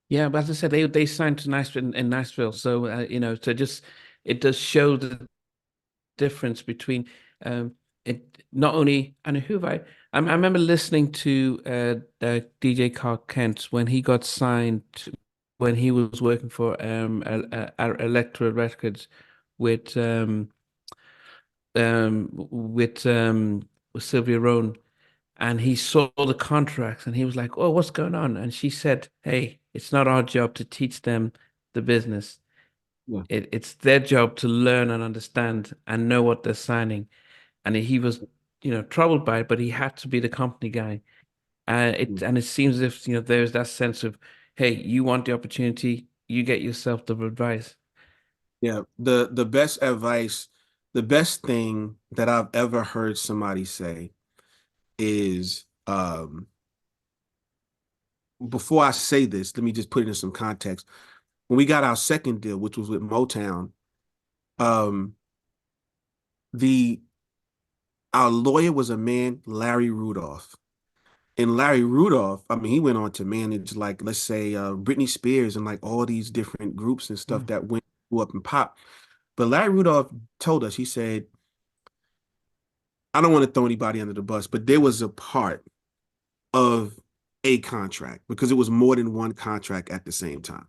Yeah, but as I said, they signed to Nashville in Nashville, so so just it does show the difference between it not only and who have I remember listening to DJ Carl Kent when he got signed when he was working for Elektra Records with um with um with Sylvia Rhone, and he saw the contracts and he was like, "Oh, what's going on?" And she said, "Hey, it's not our job to teach them the business. Yeah. It's their job to learn and understand and know what they're signing." And he was, troubled by it, but he had to be the company guy. And it seems as if, there's that sense of, hey, you want the opportunity, you get yourself the advice. Yeah, the best advice, the best thing that I've ever heard somebody say is before I say this, let me just put it in some context. When we got our second deal, which was with Motown, um, the our lawyer was a man, Larry Rudolph. And Larry Rudolph, I mean, he went on to manage like, let's say, Britney Spears and like all these different groups and stuff Mm. that went blew up and pop. But Larry Rudolph told us, he said, I don't want to throw anybody under the bus, but there was a part of a contract because it was more than one contract at the same time.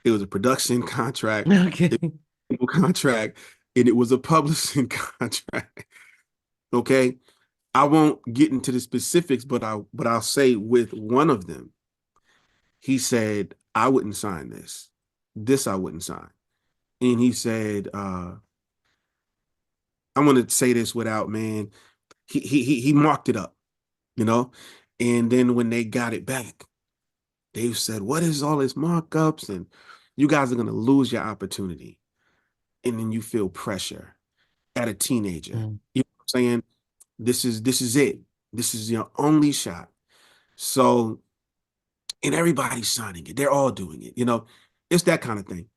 It was a production contract, Okay. it was a contract, and it was a publishing contract. Okay. I won't get into the specifics, but I'll say with one of them, he said, I wouldn't sign this. This I wouldn't sign. And he said, I'm gonna say this without man. He marked it up, you know? And then when they got it back, they said, what is all this markups? And you guys are gonna lose your opportunity. And then you feel pressure at a teenager. Mm. You know what I'm saying? This is it. This is your only shot. So, and everybody's signing it. They're all doing it, you know. It's that kind of thing.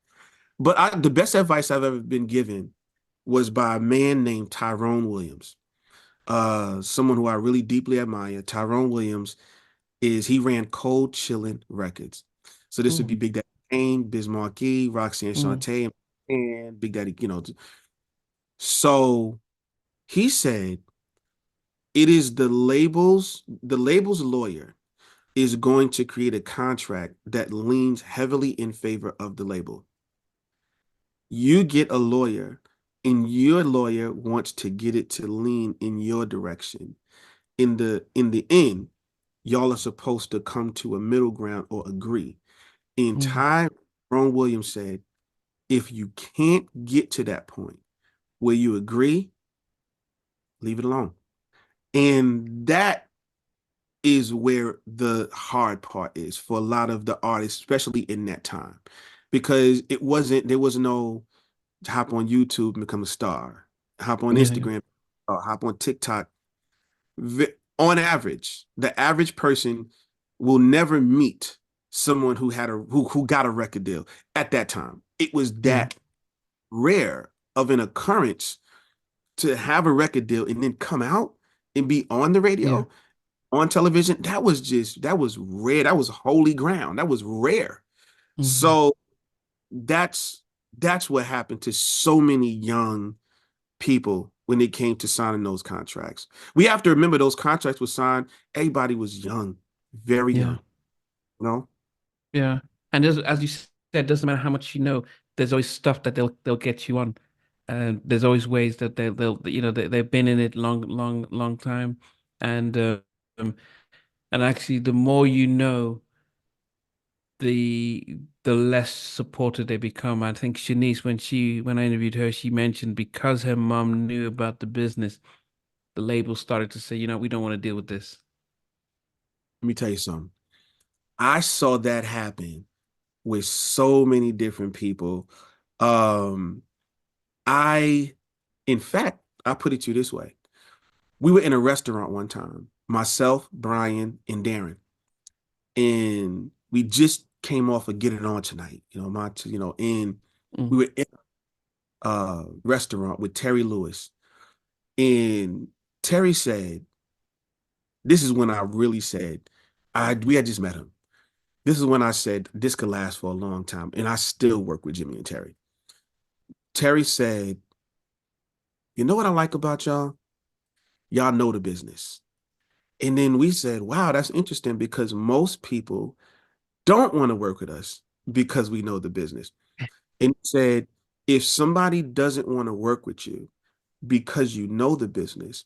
But the best advice I've ever been given was by a man named Tyrone Williams, someone who I really deeply admire. Tyrone Williams he ran Cold Chillin' Records. So this would be Mm. Big Daddy Kane, Biz Markie, Roxanne Mm. Shante, and Big Daddy, you know. So he said the label's lawyer is going to create a contract that leans heavily in favor of the label. You get a lawyer, and your lawyer wants to get it to lean in your direction. In the end, y'all are supposed to come to a middle ground or agree. In Mm. time, Ron Williams said, if you can't get to that point where you agree, leave it alone. And that is where the hard part is for a lot of the artists, especially in that time, because there was no hop on YouTube and become a star, hop on Yeah, yeah. Instagram, or hop on TikTok. On average, the average person will never meet someone who got a record deal at that time. It was Yeah. that rare of an occurrence to have a record deal and then come out and be on the Yeah. radio, on television. That was rare. That was holy ground. That was rare. Hmm. So that's that's what happened to so many young people when it came to signing those contracts. We have to remember those contracts were signed. Everybody was young, very Yeah. young. You know? Yeah. And as you said, it doesn't matter how much you know, there's always stuff that they'll get you on. And there's always ways that they've been in it long time. And um, and actually the more you know, the less supported they become. I think Shanice, when I interviewed her, she mentioned because her mom knew about the business, the label started to say, we don't want to deal with this. Let me tell you something. I saw that happen with so many different people. Um, I, in fact, I put it to you this way. We were in a restaurant one time, myself, Brian, and Darren, and we just came off of Get It On Tonight, and we Mm. were in a restaurant with Terry Lewis, and Terry said, "This is when I really said, we had just met him." This is when I said this could last for a long time, and I still work with Jimmy and Terry. Terry said, "You know what I like about y'all? Y'all know the business." And then we said, "Wow, that's interesting because most people don't want to work with us because we know the business." And he said, "If somebody doesn't want to work with you because you know the business,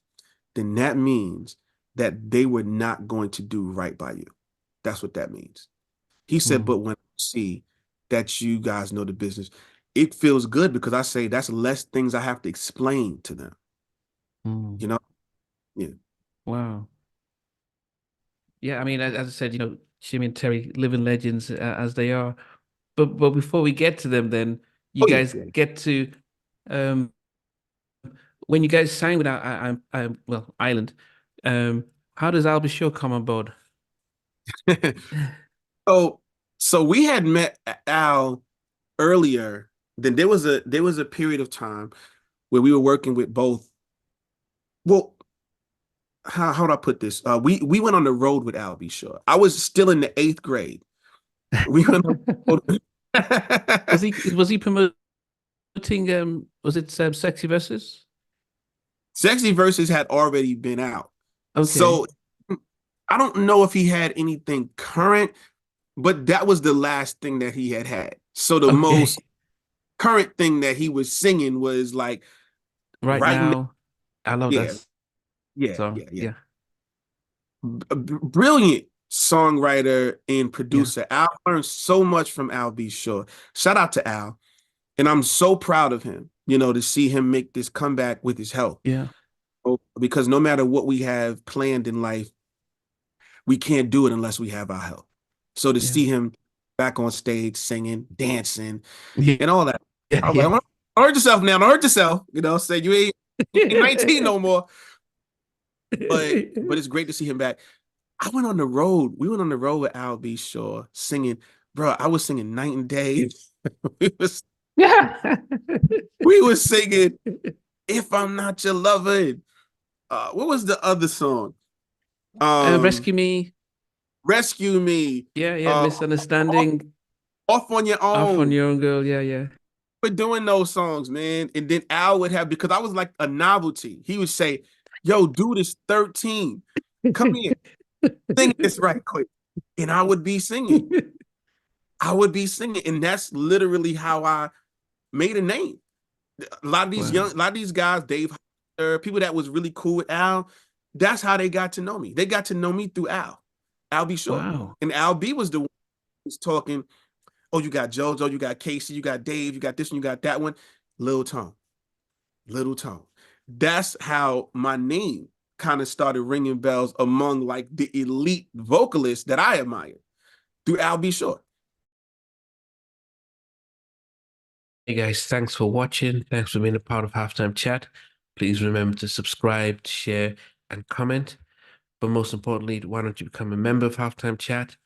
then that means that they were not going to do right by you. That's what that means." He said, Mm, "But when I see that you guys know the business, it feels good because I say that's less things I have to explain to them." mm. You know? Yeah. Wow. Yeah, I mean, as I said, Jimmy and Terry, living legends as they are. But before we get to them, then you Oh yeah. guys get to um when you guys sang with well, Island, um, how does Albie Shaw come on board? So so we had met Al earlier. Then there was a period of time where we were working with both. Well, how do I put this? We went on the road with Al B. Shaw. I was still in the eighth grade. We went on the Was road. he promoting was it Sexy Verses? Sexy Verses had already been out. Okay. So I don't know if he had anything current, but that was the last thing that he had. So the Okay. most current thing that he was singing was like Right right now. now, I love that Yeah, yeah, song. yeah, yeah. Yeah. Brilliant songwriter and Yeah. producer. Al learned so much from Al B. Shaw. Shout out to Al. And I'm so proud of him, to see him make this comeback with his health. Yeah. Because no matter what we have planned in life, we can't do it unless we have our health. So to Yeah. see him back on stage singing, dancing, Yeah. and all that, I was like, Yeah. don't hurt yourself now. Don't hurt yourself. Say you ain't 19 no more. But it's great to see him back. I went on the road. We went on the road with Al B. Shaw singing. Bro, I was singing night and day. we was Yeah. we was singing "If I'm Not Your Lover." What was the other song? Rescue Me. Rescue Me. Yeah, yeah. Uh, off, Misunderstanding. off on Your Off on Own. Your Own Girl. Yeah, yeah. We're doing those songs, man. And then Al would have, because I was like a novelty. He would say, "Yo, dude is 13. Come here, sing this right quick." And I would be singing. And that's literally how I made a name. A Wow. lot of these guys, Dave, people that was really cool with Al, that's how they got to know me. They got to know me through Al B. Shaw. Wow. And Al B was the one who was talking, "Oh, you got JoJo, you got Casey, you got Dave, you got this one, you got that one." Little Tone, Little Tone. That's how my name kind of started ringing bells among like the elite vocalists that I admire through Al B. Shaw. Hey guys, thanks for watching. Thanks for being a part of Halftime Chat. Please remember to subscribe, share, and comment. But most importantly, why don't you become a member of Halftime Chat?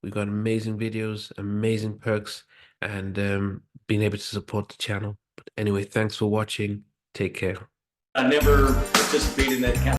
We've got amazing videos, amazing perks, and being able to support the channel. But anyway, thanks for watching. Take care. I never participated in that kind of